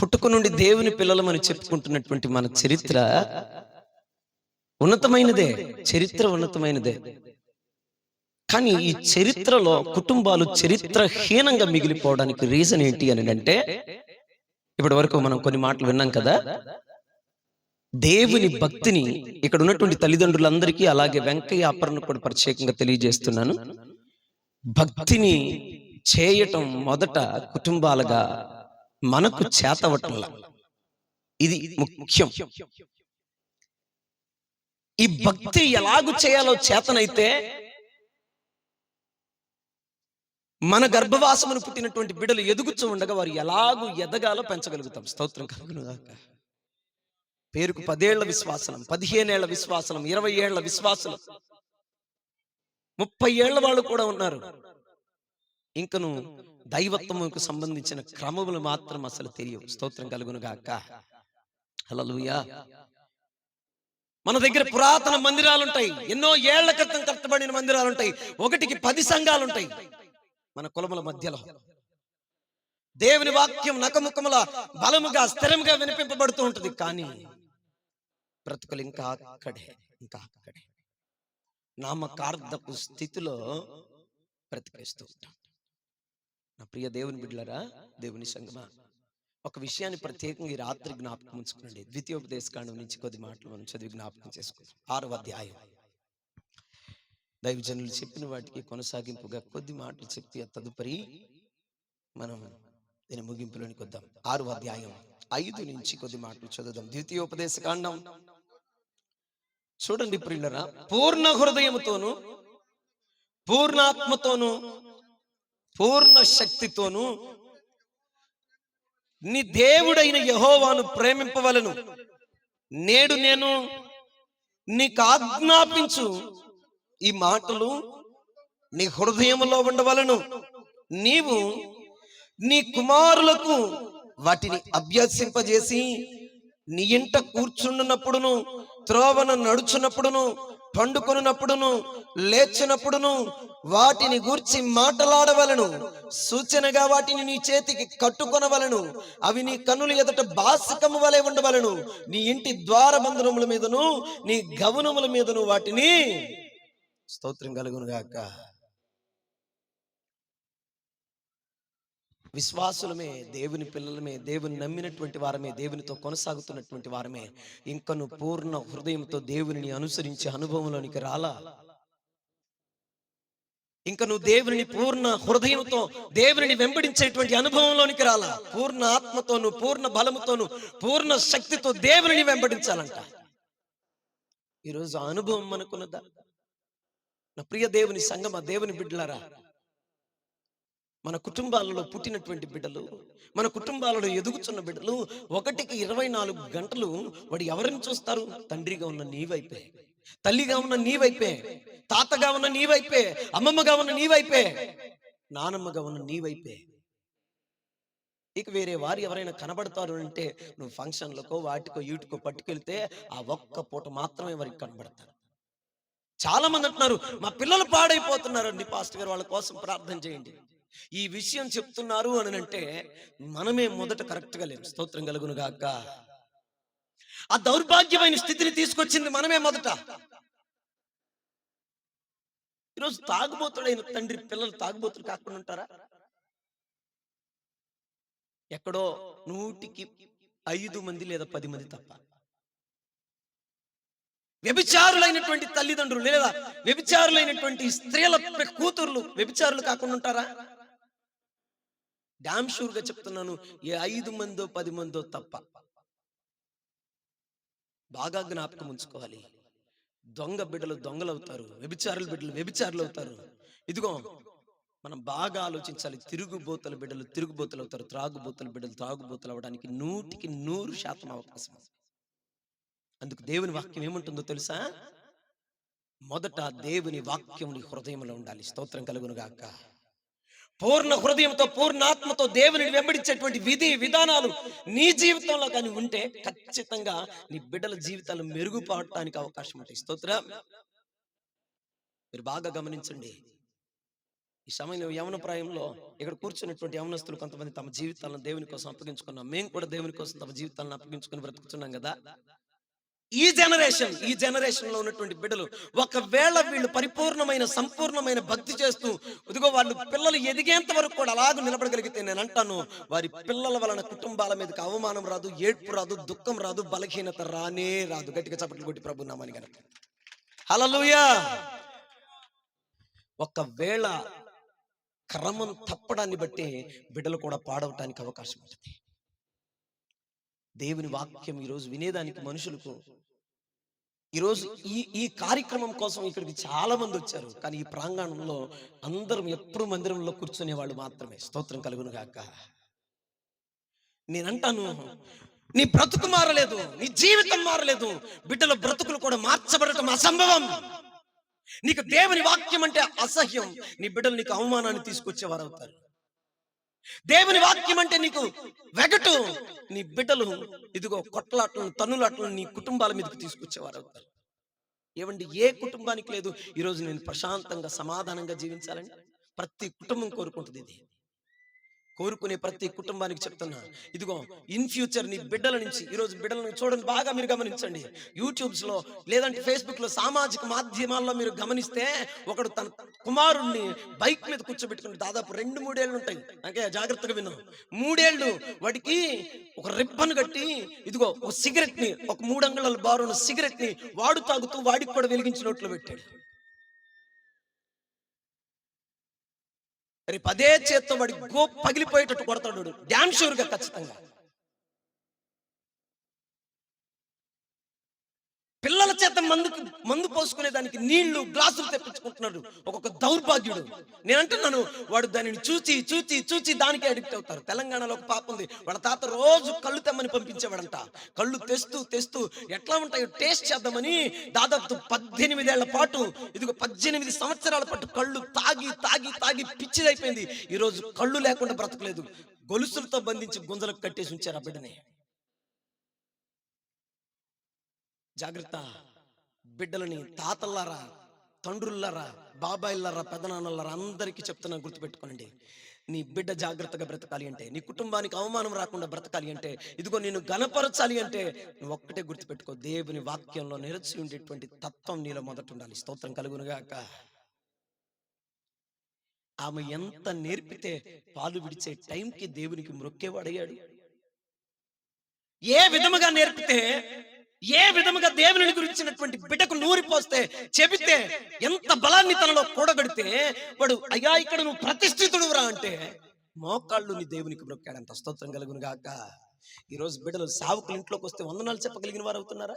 పుట్టుక నుండి దేవుని పిల్లలమని చెప్పుకుంటున్నటువంటి మన చరిత్ర ఉన్నతమైనదే. చరిత్ర ఉన్నతమైనదే. కానీ ఈ చరిత్రలో కుటుంబాలు చరిత్రహీనంగా మిగిలిపోవడానికి రీజన్ ఏంటి అని అంటే, ఇప్పటి వరకు మనం కొన్ని మాటలు విన్నాం కదా. దేవుని భక్తిని ఇక్కడ ఉన్నటువంటి తల్లిదండ్రులందరికీ, అలాగే వెంకయ్య అపర్ణ కూడా ప్రత్యేకంగా తెలియజేస్తున్నాను. భక్తిని చేయటం మొదట కుటుంబాలుగా మనకు చేతవటంలా, ఇది ముఖ్యం. ఈ భక్తి ఎలాగూ చేయాలో చేతనైతే మన గర్భవాసమును పుట్టినటువంటి బిడ్డలు ఎదుగుతూ ఉండగా వారు ఎలాగూ ఎదగాలో పెంచగలుగుతాం. స్తోత్రం కలుగును గాక. పేరుకు 10 ఏళ్ల విశ్వాసం, 15 ఏళ్ల విశ్వాసం, 20 ఏళ్ల విశ్వాసం, 30 ఏళ్ల వాళ్ళు కూడా ఉన్నారు. ఇంకను దైవత్వముకు సంబంధించిన క్రమములు మాత్రం అసలు తెలియవు. స్తోత్రం కలుగును గాక. హల్లెలూయా. మన దగ్గర పురాతన మందిరాలు ఉంటాయి, ఎన్నో ఏళ్ల క్రితం కట్టబడిన మందిరాలు ఉంటాయి. 1కి 10 సంఘాలు ఉంటాయి మన కులముల మధ్యలో. దేవుని వాక్యం నకముకముల బలముగా స్థిరముగా వినిపింపబడుతూ ఉంటుంది. కానీ బ్రతుకులు ఇంకా అక్కడే నామకార్థపు స్థితిలో బ్రతికేస్తూ ఉంటాం. నా ప్రియ దేవుని బిడ్డలారా, దేవుని సంగమా, ఒక విషయాన్ని ప్రత్యేకంగా ఈ రాత్రి జ్ఞాపకం ఉంచుకోండి. ద్వితీయోపదేశకాండం నుంచి కొద్ది మాటలు మనం చదివి జ్ఞాపకం చేసుకుందాం. 6వ అధ్యాయం. దైవజనులు చెప్పిన వాటికి కొనసాగింపుగా కొద్ది మాటలు చెప్పి తదుపరి మనం దీని ముగింపులోనికి వద్దాం. 6వ అధ్యాయం 5 నుంచి కొద్ది మాటలు చదువుదాం. ద్వితీయోపదేశకాండం చూడండి ప్రియులారా. పూర్ణ హృదయముతోను, పూర్ణాత్మతోను, పూర్ణ శక్తితోను నీ దేవుడైన యెహోవాను ప్రేమింపవలెను. నేడు నేను నీకు ఆజ్ఞాపించు ఈ మాటలు నీ హృదయములో ఉండవలెను. నీవు నీ కుమారులకు వాటిని అభ్యసింపజేసి, నీ ఇంట కూర్చుండునప్పుడును, త్రోవన నడుచునప్పుడును, పండుకొనున్నప్పుడును, లేచినప్పుడును వాటిని గూర్చి మాటలాడవలను. సూచనగా వాటిని నీ చేతికి కట్టుకొనవలను. అవి నీ కన్నుల ఎదుట బాసికము వలె ఉండవలను. నీ ఇంటి ద్వారబంధనముల మీదను, నీ గవనముల మీదను వాటిని, స్తోత్రం కలుగును గాక. విశ్వాసులమే, దేవుని పిల్లలమే, దేవుని నమ్మినటువంటి వారమే, దేవునితో కొనసాగుతున్నటువంటి వారమే ఇంకను పూర్ణ హృదయంతో దేవుని అనుసరించే అనుభవంలోనికి రాలా. ఇంక నువ్వు దేవుని పూర్ణ హృదయంతో దేవుని వెంబడించేటువంటి అనుభవంలోనికి రాలా. పూర్ణ ఆత్మతోను, పూర్ణ బలముతోను, పూర్ణ శక్తితో దేవుని వెంబడించాలంట. ఈరోజు ఆ అనుభవం మనకున్నదా? నా ప్రియ దేవుని సంగమా, దేవుని బిడ్డలారా, మన కుటుంబాలలో పుట్టినటువంటి బిడ్డలు, మన కుటుంబాలలో ఎదుగుతున్న బిడ్డలు 1కి 24 గంటలు వాడు ఎవరిని చూస్తారు? తండ్రిగా ఉన్న నీ వైపే, తల్లిగా ఉన్న నీ వైపే, తాతగా ఉన్న నీ వైపే, అమ్మమ్మగా ఉన్న నీ వైపే, నానమ్మగా ఉన్న నీ వైపే. ఇక వేరే వారు ఎవరైనా కనబడతారు అంటే నువ్వు ఫంక్షన్లకో వాటికో వీటికో పట్టుకెళ్తే ఆ ఒక్క పూట మాత్రమే వారికి కనబడతారు. చాలా మంది అంటున్నారు, మా పిల్లలు పాడైపోతున్నారు అండి పాస్టర్ గారు, వాళ్ళ కోసం ప్రార్థన చేయండి. ఈ విషయం చెప్తున్నారు అని అంటే మనమే మొదట కరెక్ట్ గా లేము. స్తోత్రం కలుగును గాక. ఆ దౌర్భాగ్యమైన స్థితిని తీసుకొచ్చింది మనమే మొదట. ఈరోజు తాగుబోతుడైన తండ్రి పిల్లలు తాగుబోతులు కాకుండా ఉంటారా? ఎక్కడో 100కి 5 మంది లేదా 10 మంది తప్ప. వ్యభిచారులైనటువంటి తల్లిదండ్రులు లేదా వ్యభిచారులైనటువంటి స్త్రీల కూతుర్లు వ్యభిచారులు కాకుండా ఉంటారా? డామ్ షూర్ గా చెప్తున్నాను, ఏ 5 మందో 10 మందో తప్ప. బాగా జ్ఞాపకం ఉంచుకోవాలి. దొంగ బిడ్డలు దొంగలు అవుతారు, వ్యభిచారుల బిడ్డలు వ్యభిచారులు అవుతారు. ఇదిగో మనం బాగా ఆలోచించాలి. తిరుగుబోతుల బిడ్డలు తిరుగుబోతులు అవుతారు, త్రాగుబోతుల బిడ్డలు త్రాగుబోతులు అవడానికి 100కి 100% అవకాశం. అందుకు దేవుని వాక్యం ఏముంటుందో తెలుసా? మొదట దేవుని వాక్యం నీ హృదయంలో ఉండాలి. స్తోత్రం కలుగును గాక. పూర్ణ హృదయంతో, పూర్ణ ఆత్మతో దేవుని వెంబడించేటువంటి విధి విధానాలు నీ జీవితంలో కానీ ఉంటే ఖచ్చితంగా నీ బిడ్డల జీవితాలు మెరుగుపడటానికి అవకాశం ఉంటాయి. స్తోత్రం. మీరు బాగా గమనించండి. ఈ సమయంలో యవన ప్రాయంలో ఇక్కడ కూర్చున్నటువంటి యవనస్తులు కొంతమంది తమ జీవితాలను దేవుని కోసం అప్పగించుకున్నాం. మేము కూడా దేవుని కోసం తమ జీవితాలను అప్పగించుకుని బ్రతుకుతున్నాం కదా. ఈ జనరేషన్ లో ఉన్నటువంటి బిడ్డలు ఒకవేళ వీళ్ళు పరిపూర్ణమైన సంపూర్ణమైన భక్తి చేస్తూ ఇదిగో వాళ్ళు పిల్లలు ఎదిగేంత వరకు కూడా అలాగ నిలబడగలిగితే నేను అంటాను, వారి పిల్లల వలన కుటుంబాల మీదకి అవమానం రాదు, ఏడ్పు రాదు, దుఃఖం రాదు, బలహీనత రానే రాదు. గట్టిగా చప్పట్లు కొట్టి ప్రభు నామని గనక హల్లెలూయా. ఒకవేళ క్రమం తప్పడాన్ని బట్టి బిడ్డలు కూడా పాడవటానికి అవకాశం ఉంటుంది. దేవుని వాక్యం ఈరోజు వినేదానికి మనుషులకు ఈరోజు ఈ కార్యక్రమం కోసం ఇక్కడికి చాలా మంది వచ్చారు. కానీ ఈ ప్రాంగణంలో అందరం ఎప్పుడు మందిరంలో కూర్చునే వాళ్ళు మాత్రమే. స్తోత్రం కలుగును గాక. నేనంటాను, నీ బ్రతుకు మారలేదు, నీ జీవితం మారలేదు, బిడ్డల బ్రతుకులు కూడా మార్చబడటం అసంభవం. నీకు దేవుని వాక్యం అంటే అసహ్యం, నీ బిడ్డలు నీకు అవమానాన్ని తీసుకొచ్చేవారు అవుతారు. దేవుని వాక్యం అంటే నీకు వెగటు, నీ బిడ్డలు ఇదిగో కొట్లాటలను తన్నులాటలను నీ కుటుంబాల మీదకి తీసుకొచ్చేవారు అవుతారు. ఏమండి, ఏ కుటుంబానికి లేదు ఈరోజు నేను ప్రశాంతంగా సమాధానంగా జీవించాలని? ప్రతి కుటుంబం కోరుకుంటుంది. ఇది కోరుకునే ప్రతి కుటుంబానికి చెప్తున్నా, ఇదిగో ఇన్ ఫ్యూచర్ నీ బిడ్డల నుంచి, ఈరోజు బిడ్డలను చూడండి, బాగా మీరు గమనించండి. యూట్యూబ్స్ లో లేదంటే ఫేస్బుక్ లో, సామాజిక మాధ్యమాల్లో మీరు గమనిస్తే ఒకడు తన కుమారుణ్ణి బైక్ మీద కూర్చోబెట్టుకుని దాదాపు 2-3 ఏళ్ళు ఉంటాయి, అంటే జాగ్రత్తగా విన్నాం, 3 ఏళ్ళు వాడికి ఒక రిబ్బన్ కట్టి ఇదిగో ఒక సిగరెట్ ని, ఒక 3 అంగుళాల బారున్న సిగరెట్ ని వాడు తాగుతూ వాడికి కూడా వెలిగించి నోట్లో పెట్టాడు. రేపు అదే చేత్తో వాడి గో పగిలిపోయేటట్టు కొడతాడు, డ్యామ్ షూర్గా, ఖచ్చితంగా. పిల్లల చేత మందు పోసుకునే దానికి నీళ్లు గ్లాసులు తెప్పించుకుంటున్నాడు ఒక్కొక్క దౌర్భాగ్యుడు. నేను అంటున్నాను, వాడు దానిని చూచి చూచి చూచి దానికి అడిక్ట్ అవుతారు. తెలంగాణలో ఒక పాప ఉంది, వాళ్ళ తాత రోజు కళ్ళు తెమ్మని పంపించేవాడంట. కళ్ళు తెస్తూ తెస్తూ ఎట్లా ఉంటాయో టేస్ట్ చేద్దామని దాదాపు 18 ఏళ్ల పాటు, ఇదిగో 18 సంవత్సరాల పాటు కళ్ళు తాగి తాగి తాగి పిచ్చిదైపోయింది. ఈరోజు కళ్ళు లేకుండా బ్రతకలేదు, గొలుసులతో బంధించి గుంజలకు కట్టేసి ఉంచారు ఆ బిడ్డని. జాగ్రత్త. బిడ్డలని తాతల్లారా, తండ్రుల్లారా, బాబాయిల్లారా, పెదనాన్నలారా అందరికీ చెప్తున్నా, గుర్తుపెట్టుకోండి. నీ బిడ్డ జాగ్రత్తగా బ్రతకాలి అంటే, నీ కుటుంబానికి అవమానం రాకుండా బ్రతకాలి అంటే, ఇదిగో నేను గణపరచాలి అంటే నువ్వు ఒక్కటే గుర్తుపెట్టుకో, దేవుని వాక్యంలో నిలిచి ఉండేటువంటి తత్వం నీలో మొదట ఉండాలి. స్తోత్రం కలుగునుగాక. ఆమె ఎంత నేర్పితే పాలు విడిచే టైంకి దేవునికి మ్రొక్కేవాడయ్యాడు. ఏ విధముగా నేర్పితే, ఏ విధముగా దేవుని గురించినటువంటి బిడ్డకు నూరిపోస్తే, చెబితే, ఎంత బలాన్ని తనలో కూడగడితే వాడు అయ్యా ఇక్కడ నువ్వు ప్రతిష్ఠితుడు రా అంటే మోకాళ్ళు నీ దేవునికి బ్రొక్కాడంత. స్తోత్రం కలుగును గాక. ఈరోజు బిడ్డలు సావుకులు ఇంట్లోకి వస్తే వందనాలు చెప్పగలిగిన వారు అవుతున్నారా?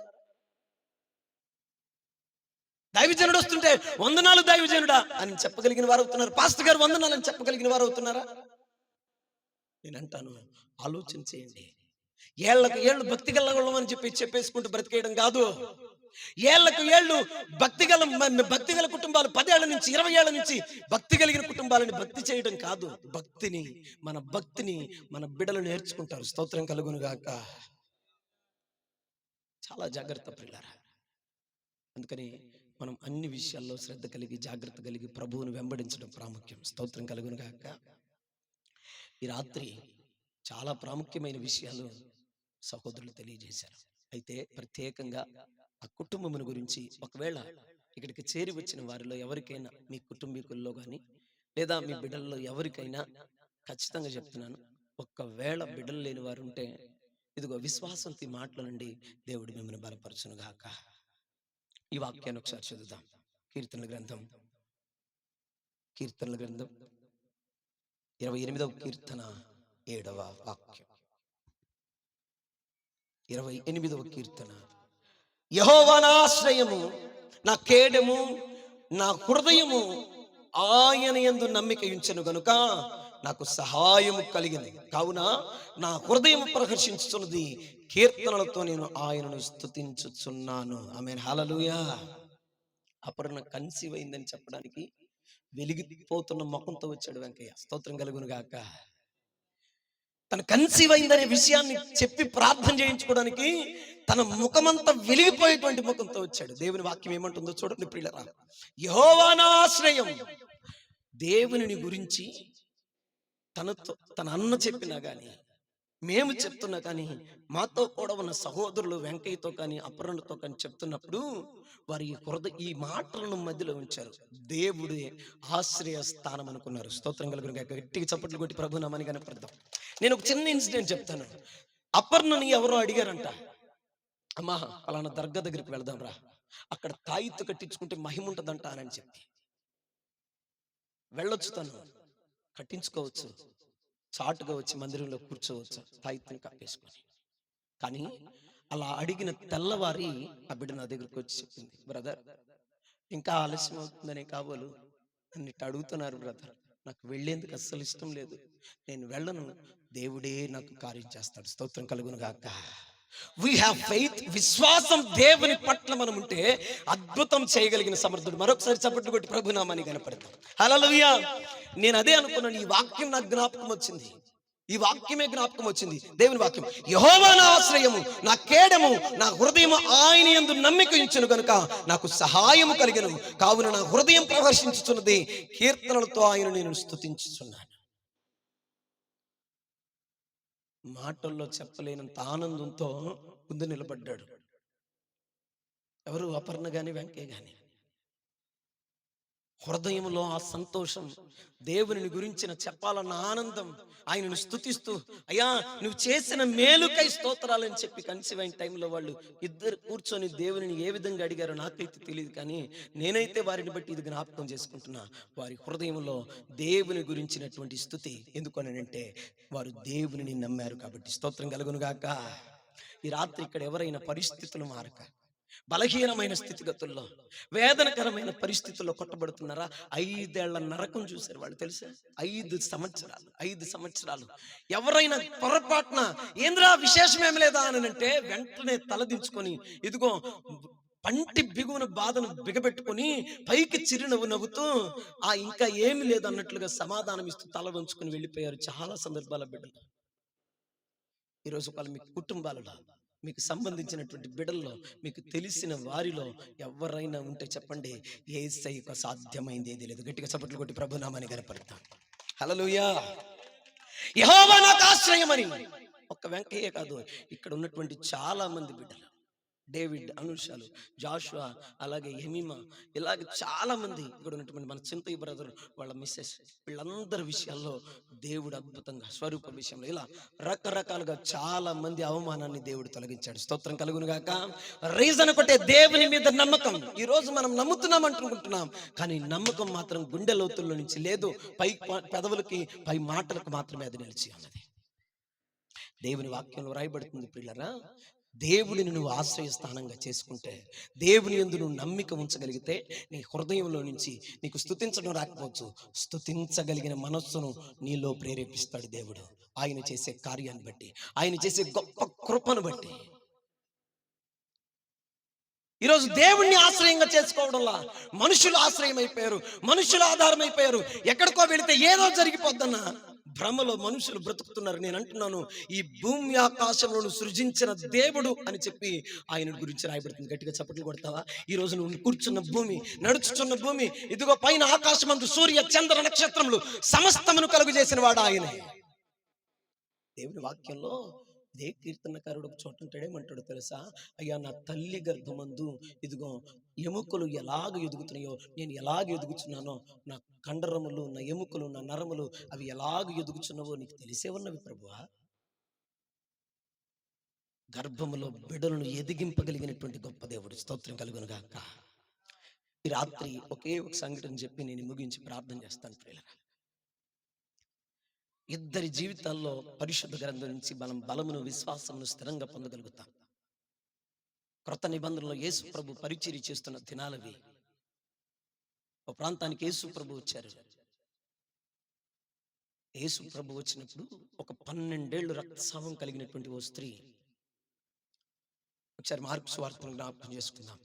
దైవజనుడు వస్తుంటే వందనాలు దైవజనుడా అని చెప్పగలిగిన వారు అవుతున్నారు. పాస్టర్ గారు వందనాలు అని చెప్పగలిగిన వారు అవుతున్నారా? నేను అంటాను, ఆలోచన చేయండి. ఏళ్లకు ఏళ్ళు భక్తి గల అని చెప్పేసుకుంటూ బ్రతికేయడం కాదు. ఏళ్లకు ఏళ్ళు భక్తి గల కుటుంబాలు 10 ఏళ్ల నుంచి 20 ఏళ్ల నుంచి భక్తి కలిగిన కుటుంబాలని భక్తి చేయడం కాదు. భక్తిని మన బిడ్డలు నేర్చుకుంటారు. స్తోత్రం కలుగును గాక. చాలా జాగ్రత్త ప్రియులారా. అందుకని మనం అన్ని విషయాల్లో శ్రద్ధ కలిగి, జాగ్రత్త కలిగి ప్రభువుని వెంబడించడం ప్రాముఖ్యం. స్తోత్రం కలుగును గాక. ఈ రాత్రి చాలా ప్రాముఖ్యమైన విషయాలు సహోదరులు తెలియజేశారు. అయితే ప్రత్యేకంగా ఆ కుటుంబమును గురించి, ఒకవేళ ఇక్కడికి చేరి వచ్చిన వారిలో ఎవరికైనా, మీ కుటుంబీకుల్లో కానీ లేదా మీ బిడ్డల్లో ఎవరికైనా ఖచ్చితంగా చెప్తున్నాను, ఒకవేళ బిడ్డలు లేని వారు ఉంటే ఇదిగో విశ్వాసంతో మాటల నుండి దేవుడు మిమ్మల్ని బలపరచును గాక. ఈ వాక్యాన్ని ఒకసారి చదువుదాం. కీర్తనల గ్రంథం 28వ కీర్తన 7వ వాక్యం. 28వ కీర్తన. యెహోవా నా ఆశ్రయము, నా కేడము, నా హృదయము ఆయన యందు నమ్మిక ఉంచెను గనుక నాకు సహాయము కలిగింది. కావున నా హృదయం ప్రహర్షించుచున్నది, కీర్తనలతో నేను ఆయనను స్తుతించుచున్నాను. ఆమేన్. హల్లెలూయా. అపర్ణ కన్సీవ్ అయిందని చెప్పడానికి వెలిగిపోతున్న ముఖంతో వచ్చాడు వెంకయ్య. స్తోత్రం కలుగును గాక. తన కన్సీవ్ అయిందనే విషయాన్ని చెప్పి ప్రార్థన చేయించుకోవడానికి తన ముఖమంతా వెలిగిపోయేటువంటి ముఖంతో వచ్చాడు. దేవుని వాక్యం ఏమంటుందో చూడండి ప్రియులారా. యెహోవా నా ఆశ్రయం, దేవునిని గురించి తన అన్న చెప్పినా గాని, మేము చెప్తున్నా కానీ, మాతో కూడా ఉన్న సహోదరులు వెంకయ్యతో కానీ, అపర్ణతో కానీ చెప్తున్నప్పుడు వారి ఈ మాటలను మధ్యలో ఉంచారు. దేవుడే ఆశ్రయ స్థానం అనుకున్నారు. స్తోత్రం కలుగును గాక. గట్టిగా చప్పట్లు కొట్టి ప్రభు నామని కనపడదాం. నేను ఒక చిన్న ఇన్సిడెంట్ చెప్తాను. అపర్ణని ఎవరో అడిగారంట, అమ్మా పలానా దర్గా దగ్గరికి వెళ్దాం రా, అక్కడ తాయిత్తు కట్టించుకుంటే మహిమ ఉంటుందంట అని చెప్పి. వెళ్ళొచ్చు, తను కట్టించుకోవచ్చు, చాటుగా వచ్చి మందిరంలో కూర్చోవచ్చు తాయిత్తుని కప్పేసుకొని. కానీ అలా అడిగిన తెల్లవారి ఆ బిడ్డ నా దగ్గరికి వచ్చి చెప్పింది, బ్రదర్ ఇంకా ఆలస్యం అవుతుందనే కాబోలు నన్ను అడుగుతున్నారు బ్రదర్, నాకు వెళ్ళేందుకు అస్సలు ఇష్టం లేదు, నేను వెళ్ళను, దేవుడే నాకు కార్యం చేస్తాడు. స్తోత్రం కలుగును గాక. We have faith, విశ్వాసం దేవుని పట్ల మనం ఉంటే అద్భుతం చేయగలిగిన సమర్థుడు. మరొకసారి చప్పట్లు కొట్టి ప్రభు నామాన్ని కనపడతాం. హల్లెలూయా. నేను అదే అనుకున్నాను, ఈ వాక్యం నాకు జ్ఞాపకం వచ్చింది, ఈ వాక్యమే జ్ఞాపకం వచ్చింది. దేవుని వాక్యం, యెహోవా నా ఆశ్రయము, నా కేడము, నా హృదయం ఆయన యందు నమ్మిక ఉంచెను గనుక నాకు సహాయము కలిగెను, కావున నా హృదయం ప్రదర్శించుచున్నది, కీర్తనలతో ఆయన నేను స్తుతించుచున్నాను. మాటల్లో చెప్పలేనంత ఆనందంతో ముందు నిలబడ్డాడు. ఎవరు? అపర్ణ గాని వెంకయ్య గాని. హృదయంలో ఆ సంతోషం, దేవుని గురించిన చెప్పాలన్న ఆనందం, ఆయనను స్తుతిస్తూ, అయ్యా నువ్వు చేసిన మేలుకై స్తోత్రాలని చెప్పి కన్సీవ్ టైంలో వాళ్ళు ఇద్దరు కూర్చొని దేవుని ఏ విధంగా అడిగారో నాకైతే తెలియదు, కానీ నేనైతే వారిని బట్టి ఇది జ్ఞాపకం చేసుకుంటున్నా. వారి హృదయంలో దేవుని గురించినటువంటి స్తుతి. ఎందుకనంటే వారు దేవుని నమ్మారు కాబట్టి. స్తోత్రం కలుగును గాక. ఈ రాత్రి ఇక్కడ ఎవరైనా పరిస్థితులు మారక, బలహీనమైన స్థితిగతుల్లో, వేదనకరమైన పరిస్థితుల్లో కొట్టబడుతున్నారా? 5 ఏళ్ల నరకం చూశారు వాళ్ళు, తెలుసా? 5 సంవత్సరాలు ఎవరైనా పొరపాటున ఏంద్రా విశేషమేమి లేదా అని అంటే వెంటనే తలదించుకొని, ఇదిగో పంటి బిగువున బాధను బిగబెట్టుకొని పైకి చిరునవ్వు నవ్వుతూ ఇంకా ఏమి లేదు అన్నట్లుగా సమాధానం ఇస్తూ తల వంచుకొని వెళ్ళిపోయారు చాలా సందర్భాల బిడ్డలు. ఈరోజు వాళ్ళు మీ కుటుంబాలలో, మీకు సంబంధించినటువంటి బిడ్డల్లో, మీకు తెలిసిన వారిలో ఎవరైనా ఉంటే చెప్పండి, యేసయ్యకు సాధ్యమైంది ఏది లేదు. గట్టిగా చప్పట్లు కొట్టి ప్రభు నామాన్ని కనపడతాం. హల్లెలూయా. యెహోవా నాకు ఆశ్రయమని ఒక్క వెంకయ్య కాదు, ఇక్కడ ఉన్నటువంటి చాలా మంది బిడ్డలు, డేవిడ్, అనుషాలు, జాషువా, అలాగే యమీమా, ఇలాగే చాలా మంది ఇక్కడ ఉన్నటువంటి మన చింతయ్య బ్రదర్, వాళ్ళ మిస్సెస్, వీళ్ళందరి విషయాల్లో దేవుడు అద్భుతంగా, స్వరూప విషయంలో ఇలా రకరకాలుగా చాలా మంది అవమానాన్ని దేవుడు తొలగించాడు. స్తోత్రం కలుగును గాక. రీజన్ ఒకటే, దేవుని మీద నమ్మకం. ఈ రోజు మనం నమ్ముతున్నాం అనుకుంటున్నాం, కానీ నమ్మకం మాత్రం గుండె లోతుల్లో నుంచి లేదు, పై పెదవులకి, పై మాటలకు మాత్రమే అది నిలిచి ఉన్నది. దేవుని వాక్యంలో రాయబడుతుంది ప్రియులారా, దేవుడిని నువ్వు ఆశ్రయ స్థానంగా చేసుకుంటే, దేవుని యందు నువ్వు నమ్మిక ఉంచగలిగితే, నీ హృదయంలో నుంచి నీకు స్తుతించడం రాకపోవచ్చు, స్తుతించగలిగిన మనస్సును నీలో ప్రేరేపిస్తాడు దేవుడు. ఆయన చేసే కార్యాన్ని బట్టి, ఆయన చేసే గొప్ప కృపను బట్టి. ఈరోజు దేవుణ్ణి ఆశ్రయంగా చేసుకోవడంలా మనుషులు ఆశ్రయం అయిపోయారు, మనుషులు ఆధారం అయిపోయారు. ఎక్కడికో వెళితే ఏదో జరిగిపోద్దన్న భ్రమలో మనుషులు బ్రతుకుతున్నారు. నేను అంటున్నాను, ఈ భూమి ఆకాశంలో సృజించిన దేవుడు అని చెప్పి ఆయన గురించి రాయబడుతుంది. గట్టిగా చప్పట్లు కొడతావా? ఈ రోజు నువ్వు కూర్చున్న భూమి, నడుచుచున్న భూమి, ఇదిగో పైన ఆకాశమందు సూర్య చంద్ర నక్షత్రములు సమస్తమును కలుగు చేసిన వాడు ఆయనే. దేవుని వాక్యంలో ఇదే కీర్తనకారుడు ఒక చోట ఉంటాడేమంటాడు తెలుసా? అయ్యా నా తల్లి గర్భమందు ఇదిగో ఎముకలు ఎలాగ ఎదుగుతున్నాయో, నేను ఎలాగ ఎదుగుచున్నానో, నా కండరములు, నా ఎముకలు, నా నరములు అవి ఎలాగ ఎదుగుచున్నావో నీకు తెలిసే ఉన్నవి ప్రభువా. గర్భములో బిడ్డలను ఎదిగింపగలిగినటువంటి గొప్ప దేవుడు. స్తోత్రం కలుగును గాక. ఈ రాత్రి ఒకే ఒక సంఘటన చెప్పి నేను ముగించి ప్రార్థన చేస్తాను ప్రియులారా. ఇద్దరి జీవితాల్లో పరిశుద్ధ గ్రంథం నుంచి మనం బలమును, విశ్వాసమును స్థిరంగా పొందగలుగుతాం. క్రొత్త నిబంధనలో యేసు ప్రభు పరిచర్య చేస్తున్న దినాలవి. ఒక ప్రాంతానికి యేసు ప్రభు వచ్చారు. యేసు ప్రభు వచ్చినప్పుడు ఒక 12 ఏళ్ళు రక్తస్రావం కలిగినటువంటి ఓ స్త్రీ. ఒకసారి మార్కు సువార్తను జ్ఞాపకం చేసుకుందాం.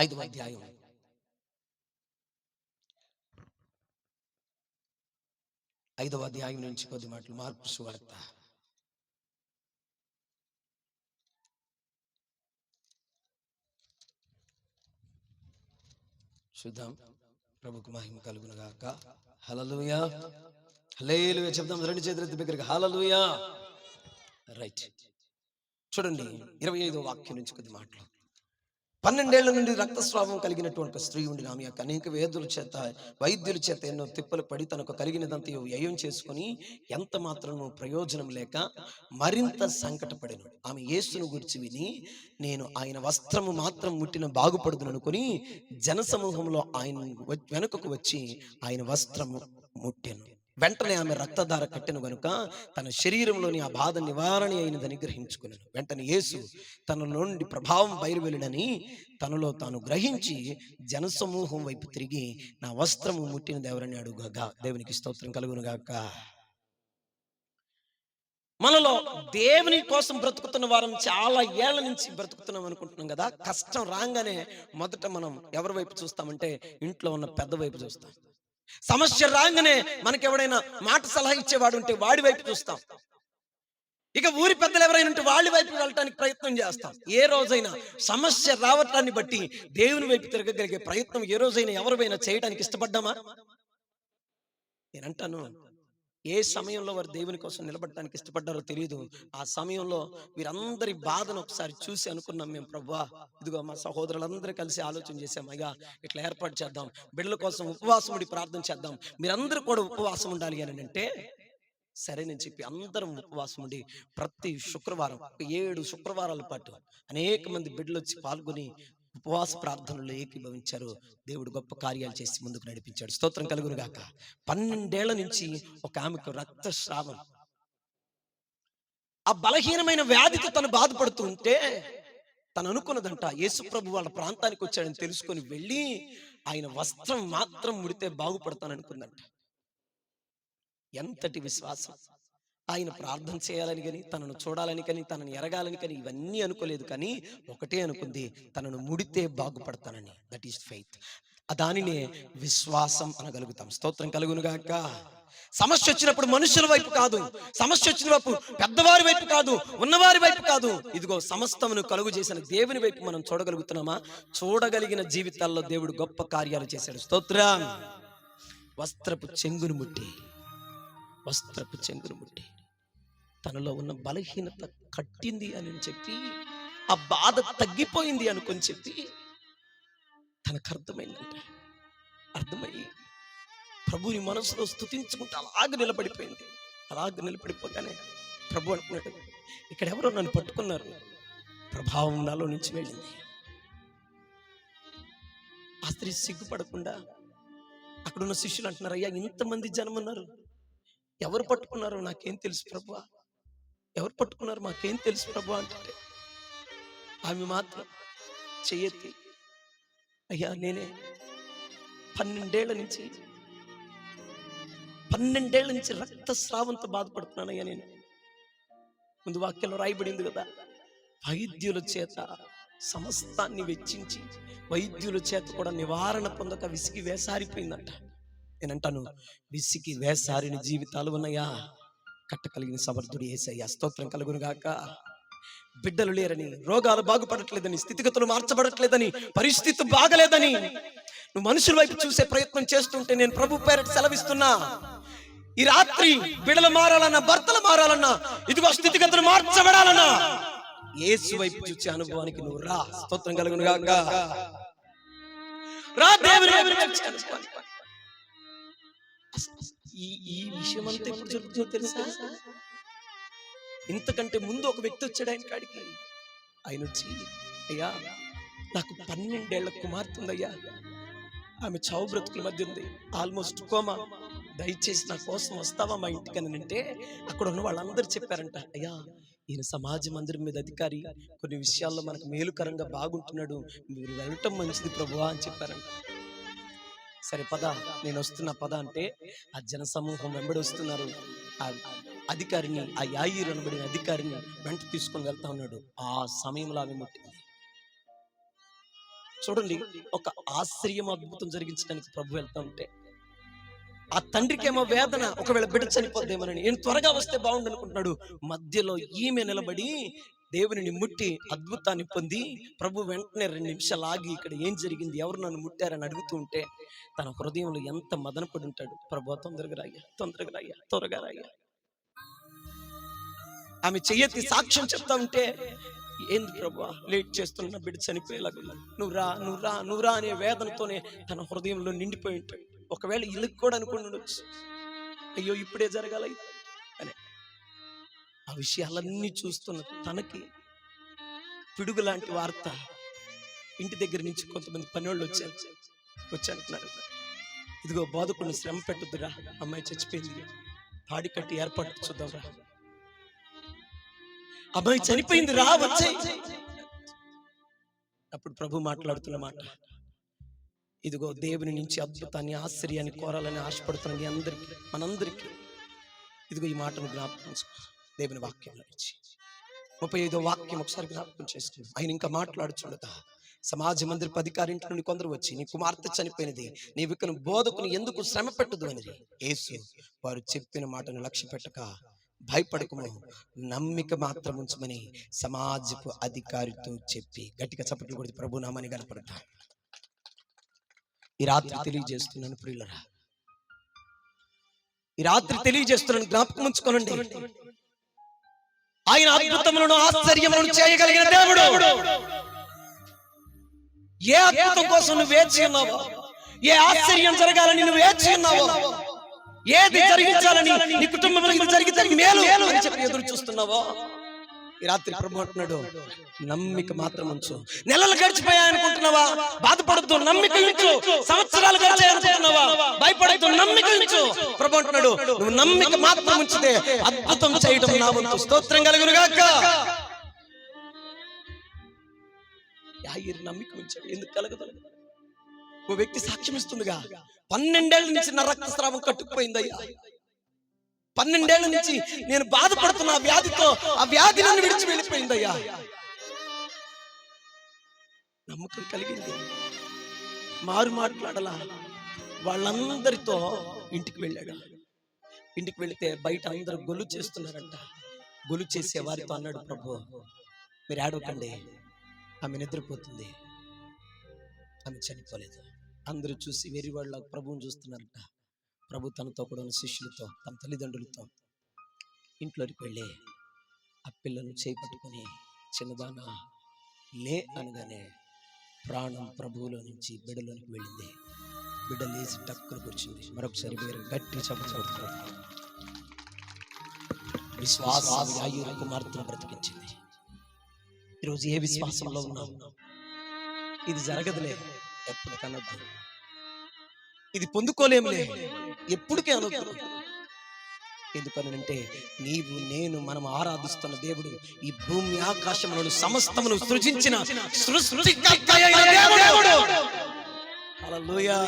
5వ అధ్యాయం 5వ అధ్యాయం నుంచి కొద్ది మాటలు. మార్కు సువార్త 5వ ప్రభుకు మహిమ కలుగును గాక. హల్లెలూయా, హల్లెలూయా చెప్దాం. రెండు చేతులెత్తి దగ్గరికి హల్లెలూయా. రైట్, చూడండి 25వ వాక్యం నుంచి కొద్ది మాటలు. 12 ఏళ్ల నుండి రక్తస్రావం కలిగినటువంటి స్త్రీ ఉండి ఆమె యొక్క అనేక వైద్యుల చేత ఎన్నో తిప్పలు పడి తనకు కలిగినదంతా వ్యయం చేసుకుని ఎంత మాత్రము ప్రయోజనం లేక మరింత సంకటపడిన ఆమె యేసును గురించి విని, నేను ఆయన వస్త్రము మాత్రం ముట్టిన బాగుపడుదును అనుకుని జనసమూహంలో ఆయన వెనుకకు వచ్చి ఆయన వస్త్రము ముట్టెను. వెంటనే ఆమె రక్తధార కట్టెను గనుక తన శరీరంలోని ఆ బాధ నివారణ అయినదని గ్రహించుకున్నాను. వెంటనే యేసు తన నుండి ప్రభావం బయలువెళ్ళడని తనలో తాను గ్రహించి జనసమూహం వైపు తిరిగి, నా వస్త్రము ముట్టిన దేవుని అడుగుగా. దేవునికి స్తోత్రం కలుగును గాక. మనలో దేవుని కోసం బ్రతుకుతున్న వారం చాలా ఏళ్ల నుంచి బ్రతుకుతున్నాం అనుకుంటున్నాం కదా. కష్టం రాగానే మొదట మనం ఎవరి వైపు చూస్తామంటే ఇంట్లో ఉన్న పెద్ద వైపు చూస్తాం. సమస్య రాగానే మనకి ఎవడైనా మాట సలహా ఇచ్చేవాడు ఉంటే వాడి వైపు చూస్తాం. ఇక ఊరి పెద్దలు ఎవరైనా ఉంటే వాళ్ళ వైపు వెళ్ళటానికి ప్రయత్నం చేస్తాం. ఏ రోజైనా సమస్య రావటాన్ని బట్టి దేవుని వైపు తిరగగలిగే ప్రయత్నం ఏ రోజైనా ఎవరివైనా చేయడానికి ఇష్టపడ్డామా? నేనంటాను, ఏ సమయంలో వారు దేవుని కోసం నిలబడటానికి ఇష్టపడ్డారో తెలియదు. ఆ సమయంలో వీరందరి బాధను ఒకసారి చూసి అనుకున్నాం, మేము ప్రభువా ఇదిగో మా సహోదరులందరూ కలిసి ఆలోచన చేశాం, అయ్యా ఇట్లా ఏర్పాటు చేద్దాం, బిడ్డల కోసం ఉపవాసం ఉండి ప్రార్థన చేద్దాం, మీరందరూ కూడా ఉపవాసం ఉండాలి అని అంటే సరేనని చెప్పి అందరం ఉపవాసం ఉండి ప్రతి శుక్రవారం 7 శుక్రవారాల పాటు అనేక మంది బిడ్డలు వచ్చి పాల్గొని ఉపవాస ప్రార్థనలు ఏకీభవించారు. దేవుడు గొప్ప కార్యాలు చేసి ముందుకు నడిపించాడు. స్తోత్రం కలుగును గాక. 12 ఏళ్ల నుంచి ఒక ఆమెకు రక్తస్రావం, ఆ బలహీనమైన వ్యాధితో తను బాధపడుతూ ఉంటే తను అనుకున్నదంట, యేసు ప్రభు వాళ్ళ ప్రాంతానికి వచ్చాడని తెలుసుకొని వెళ్ళి ఆయన వస్త్రం మాత్రం ముడితే బాగుపడతాననుకుందంట. ఎంతటి విశ్వాసం! ఆయన ప్రార్థన చేయాలని కానీ, తనను చూడాలని కానీ, తనను ఎరగాలని కానీ ఇవన్నీ అనుకోలేదు. కానీ ఒకటే అనుకుంది, తనను ముడితే బాగుపడతానని. That is faith. దానినే విశ్వాసం అనగలుగుతాం. స్తోత్రం కలుగును గాక. సమస్య వచ్చినప్పుడు మనుషుల వైపు కాదు, సమస్య వచ్చినప్పుడు పెద్దవారి వైపు కాదు, ఉన్నవారి వైపు కాదు, ఇదిగో సమస్తమును కలుగు చేసిన దేవుని వైపు మనం చూడగలుగుతున్నామా? చూడగలిగిన జీవితాల్లో దేవుడు గొప్ప కార్యాలు చేశాడు. స్తోత్రం. వస్త్రపు చెంగును ముట్టి తనలో ఉన్న బలహీనత కట్టింది అని చెప్పి, ఆ బాధ తగ్గిపోయింది అనుకొని చెప్పి తనకు అర్థమైందంట. అర్థమయ్యి ప్రభుని మనసులో స్తుతించుకుంటూ అలాగ నిలబడిపోయింది. అలాగ నిలబడిపోగానే ప్రభు అంటున్నాడు, ఇక్కడ ఎవరో నన్ను పట్టుకున్నారు, ప్రభావం నాలో నుంచి వెళ్ళింది. ఆ స్త్రీ సిగ్గుపడకుండా అక్కడున్న శిష్యులు అంటున్నారు, అయ్యా ఇంతమంది జనం ఉన్నారు, ఎవరు పట్టుకున్నారో నాకేం తెలుసు ప్రభువా, ఎవరు పట్టుకున్నారు మాకేం తెలుసు ప్రభువా అంటే ఆమె మాత్రం చెయ్యెత్తి, అయ్యా నేనే 12 ఏళ్ల నుంచి రక్తస్రావంతో బాధపడుతున్నానయ్యా నేను. ముందు వాక్యంలో రాయబడింది కదా, వైద్యుల చేత సమస్తాన్ని వెచ్చించి వైద్యుల చేత కూడా నివారణ పొందక విసిగి వేసారిపోయిందంట. నేనంటాను, విసిగి వేసారిన జీవితాలు ఉన్నాయా? కట్టకలిగిన సమర్థుడు యేసయ్య. స్తోత్రం కలుగును గాక. బిడ్డలు లేరని, రోగాలు బాగుపడట్లేదని, స్థితిగతులు మార్చబడట్లేదని, పరిస్థితి బాగలేదని నువ్వు మనుషుల వైపు చూసే ప్రయత్నం చేస్తుంటే నేను ప్రభు పేరట సెలవిస్తున్నా, ఈ రాత్రి బిడ్డలు మారాలన్నా, భర్తలు మారాలన్నా, ఇదిగో స్థితిగతులు మార్చబడాలన్నా యేసు వైపు చూసే అనుభవానికి నువ్వు రా. స్తోత్రం కలుగును గాక. రా దేవుని వైపు చూసే అనుభవానికి. ఈ విషయం అంతా ఎప్పుడు జరుగుతుందో తెలుసా? ఇంతకంటే ముందు ఒక వ్యక్తి వచ్చాడు ఆయన కాడికి. ఆయన వచ్చి, అయ్యా నాకు 12 ఏళ్ల కుమార్తె ఉందయ్యా, ఆమె చావు బ్రతుకుల మధ్య ఉంది, ఆల్మోస్ట్ కోమా, దయచేసి నా కోసం వస్తావా మా ఇంటికి అని అంటే అక్కడ ఉన్న వాళ్ళందరూ చెప్పారంట, అయ్యా ఈయన సమాజ మందిరం మీద అధికారి, కొన్ని విషయాల్లో మనకు మేలుకరంగా బాగుంటున్నాడు, మీరు వెళ్ళటం మంచిది ప్రభువా అని చెప్పారంట. సరే పద, నేను వస్తున్నా పద అంటే ఆ జన సమూహం వెంబడి వస్తున్నారు. ఆ అధికారిని, ఆ యాయీరు అనబడిన అధికారిని వెంట తీసుకొని వెళ్తా ఉన్నాడు. ఆ సమయంలో ఆమె ముట్టింది. చూడండి, ఒక ఆశ్చర్యం, అద్భుతం జరిగించడానికి ప్రభు వెళ్తా ఉంటే ఆ తండ్రికేమో వేదన, ఒకవేళ బిడ్డ చనిపోద్దేమోనని, నేను త్వరగా వస్తే బాగుండు అనుకుంటున్నాడు. మధ్యలో ఈమె నిలబడి దేవునిని ముట్టి అద్భుతాన్ని పొంది ప్రభు వెంటనే 2 నిమిషాలు ఆగి ఇక్కడ ఏం జరిగింది, ఎవరు నన్ను ముట్టారని అడుగుతూ ఉంటే తన హృదయంలో ఎంత మదనపడి ఉంటాడు. ప్రభు తొందరగా రాయ్యా, తొందరగా రాయ్యా, త్వరగా రాయ్యా. ఆమె చెయ్యెత్తి సాక్ష్యం చెప్తా ఉంటే, ఏంది ప్రభు లేట్ చేస్తున్న బిడ్డ చనిపోయేలాగా, నువ్వు రా నువ్వు రా నువ్వు రా అనే వేదనతోనే తన హృదయంలో నిండిపోయి ఉంటాడు. ఒకవేళ ఇల్లుకి కూడా అనుకుని ఉండొచ్చు, అయ్యో ఇప్పుడే జరగాల అని. ఆ విషయాలన్నీ చూస్తున్న తనకి పిడుగు లాంటి వార్త ఇంటి దగ్గర నుంచి కొంతమంది పనివాళ్ళు వచ్చి అంటున్నారు, ఇదిగో బోధకుడిని శ్రమ పెట్టొద్దురా, అమ్మాయి చచ్చిపోయింది, తాడి కట్టి ఏర్పాటు చూద్దాం రా, అమ్మాయి చనిపోయింది రా వచ్చాయి. అప్పుడు ప్రభు మాట్లాడుతున్న మాట, ఇదిగో దేవుని నుంచి అద్భుతాన్ని ఆశ్చర్యాన్ని కోరాలని ఆశపడుతున్న మీ అందరికీ, మనందరికీ ఇదిగో ఈ మాటను జ్ఞాపకం దేవుని వాక్యంలో నుంచి 35వ వాక్యం ఒకసారి జ్ఞాపకం చేసుకున్నాం. ఆయన ఇంకా మాట్లాడుచుండగా సమాజ మందిరపు అధికారి ఇంటి నుండి కొందరు వచ్చి, నీ కుమార్తె చనిపోయినది, నీవికను బోధకుని ఎందుకు శ్రమ పెట్టదు అని యేసు వారు చెప్పిన మాటను లక్ష్య పెట్టక, భయపడకము, నమ్మిక మాత్రం ఉంచమని సమాజపు అధికారితో చెప్పి, గట్టిగా చప్పట్లు కొడితే ప్రభు నామని కనపడతా. ఈ రాత్రి తెలియజేస్తున్నాను ప్రియులరా, ఈ రాత్రి తెలియజేస్తున్నాను, జ్ఞాపకం ఉంచుకోనండి, ఆయన అద్భుతములను ఆశ్చర్యములను చేయగలిగిన దేవుడు. ఏ అద్భుతం కోసం నువ్వు వేచి ఉన్నావో, ఏ ఆశ్చర్యం జరగాలని నువ్వు వేచి ఉన్నావో, ఏది జరిగించాలని నీ కుటుంబంలో జరిగితే మేలు అని చెప్పి ఎదురు చూస్తున్నావో, ఈ రాత్రి ప్రభు అంటున్నాడు, నమ్మిక మాత్రం ఉంచు. నెలలు గడిచిపోయాయనుకుంటున్నావా, బాధపడద్దు, నమ్మిక ఉంచు. సంవత్సరాలు గడిచాయనుకుంటున్నావా, భయపడద్దు, నమ్మిక ఉంచు. ప్రభు అంటున్నాడు, నువ్వు నమ్మిక మాత్రం ఉంచితే అద్భుతం చేయడం నా వంతు. స్తోత్రం కలుగును గాక. యాయిరు నమ్మిక ఉంచాడు, ఎందుకు కలగదు? ఓ వ్యక్తి సాక్ష్యం ఇస్తుందిగా, 12 ఏళ్ల నుంచి నా రక్తస్రావం కట్టుకుపోయిందయ్యా, 12 ఏళ్ల నుంచి నేను బాధపడుతున్న ఆ వ్యాధితో, ఆ వ్యాధి నన్ను విడిచి వెళ్ళిపోయిందయ్యా. నమ్మకం కలిగింది, మారు మాట్లాడాల. వాళ్ళందరితో ఇంటికి వెళ్ళాడు. ఇంటికి వెళితే బయట అందరూ గొల్లు చేస్తున్నారంట. గొల్లు చేసే వారితో అన్నాడు ప్రభు, మీరు ఆడవకండి, ఆమె నిద్రపోతుంది, ఆమె చనిపోలేదు. అందరూ చూసి వేరే వాళ్ళ ప్రభువుని చూస్తున్నారంట. ప్రభు తనతో కూడా ఉన్న శిష్యులతో, తన తల్లిదండ్రులతో ఇంట్లోకి వెళ్ళి ఆ పిల్లను చేపట్టుకుని, చిన్నదాన లే అనగానే ప్రాణం ప్రభువులో నుంచి బిడ్డలోనికి వెళ్ళింది. బిడ్డ లేచి టక్కును కూర్చుంది. మరొకసారి వేరు గట్టి చప్పట్లు. విశ్వాసం యాయిరు కుమార్తెను బ్రతికించింది. ఈరోజు ఏ విశ్వాసంలో ఉన్నాం? ఇది జరగదులే, ఎప్పటికనొద్దు, ఇది పొందుకోలేములే, ఎప్పటికే అనొద్దు. ఎందుకనంటే నీవు నేను మనం ఆరాధిస్తున్న దేవుడు ఈ భూమి ఆకాశములను సమస్తమును సృజించిన సృష్టికర్త అయిన దేవుడు. హల్లెలూయా.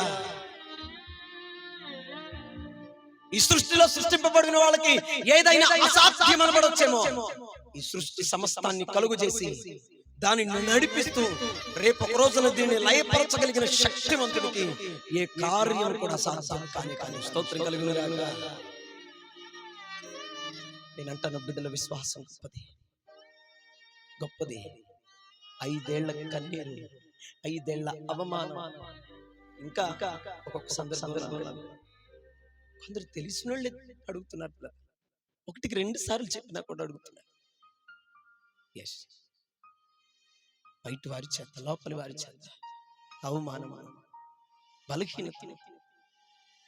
ఈ సృష్టిలో సృష్టింపబడిన వాళ్ళకి ఏదైనా అసాధ్యం అనబడొచ్చేమో, ఈ సృష్టి సమస్తాన్ని కలుగు చేసి దానిని నడిపిస్తూ రేపు ఒక రోజున దీన్ని లయపరచగలిగిన శక్తివంతుడికి ఏ కార్యం కూడా సాధ్యం కానీ. స్తోత్రం కలిగిన రాగా నేనంటాను, బిడ్డల విశ్వాసం గొప్పది, గొప్పది. 5 ఏళ్ల కన్నీరు, 5 ఏళ్ల అవమానం, ఇంకా ఒక్కొక్క సందర్భంలో కొందరు తెలిసిన వాళ్ళే అడుగుతున్నట్లు, 1కి 2 సార్లు చెప్పినా కూడా అడుగుతున్నారు. ఎస్, బయట వారి చేత, లోపలి వారి చేత అవమానం, బలహీనత,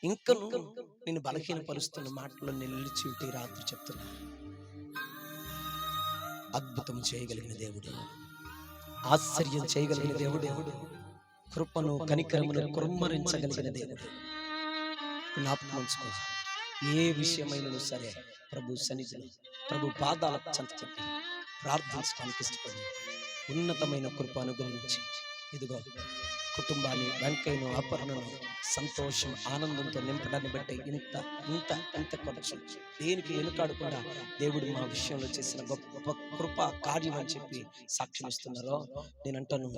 ఇంకా నేను బలహీనపరుస్తున్న మాటలో నిలిచి ఉంటే రాత్రి చెప్తున్నా, అద్భుతం చేయగలిగిన దేవుడు, ఆశ్చర్యం చేయగలిగిన దేవుడు, కృపను కనికరమును కుమ్మరించగలిగిన దేవుడు. జ్ఞాపకం ఉంచుకో, ఏ విషయమైనా సరే ప్రభు సన్నిధిలో, ప్రభు పాదాలకు చెంత చెప్పి ప్రార్థించడానికి ఇష్టపడి ఉన్నతమైన కృప అనుగ్రహించి, ఇదిగో కుటుంబాన్ని, వెంకయ్యను, అపర్ణను సంతోషం ఆనందంతో నింపడాన్ని బట్టి ఇంత ఖర్చు దేనికి వెనుకాడకుండా దేవుడు మా విషయంలో చేసిన గొప్ప కృప కార్యం అని చెప్పి సాక్ష్యం ఇస్తున్నారో, నేనంటాను,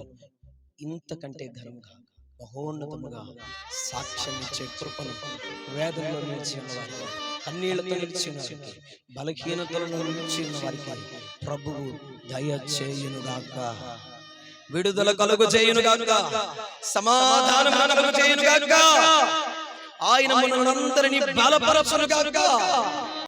ఇంతకంటే ఘనంగా మహోన్నతముగా సాక్ష్యం ఇచ్చే కృపను వేదంలో నిలిచి ఉన్నవారు కన్నీళ్లతో నిలిచి ఉన్న వారికి, బలహీనతలను నిలిచి ఉన్న వారికి ప్రభువు దయచేయునుగాక, విడుదల కలుగు చేయునుగాక, సమాధానం కలుగు చేయునుగాక, ఆయన మనల్నందరినీ బలపరచునుగాక.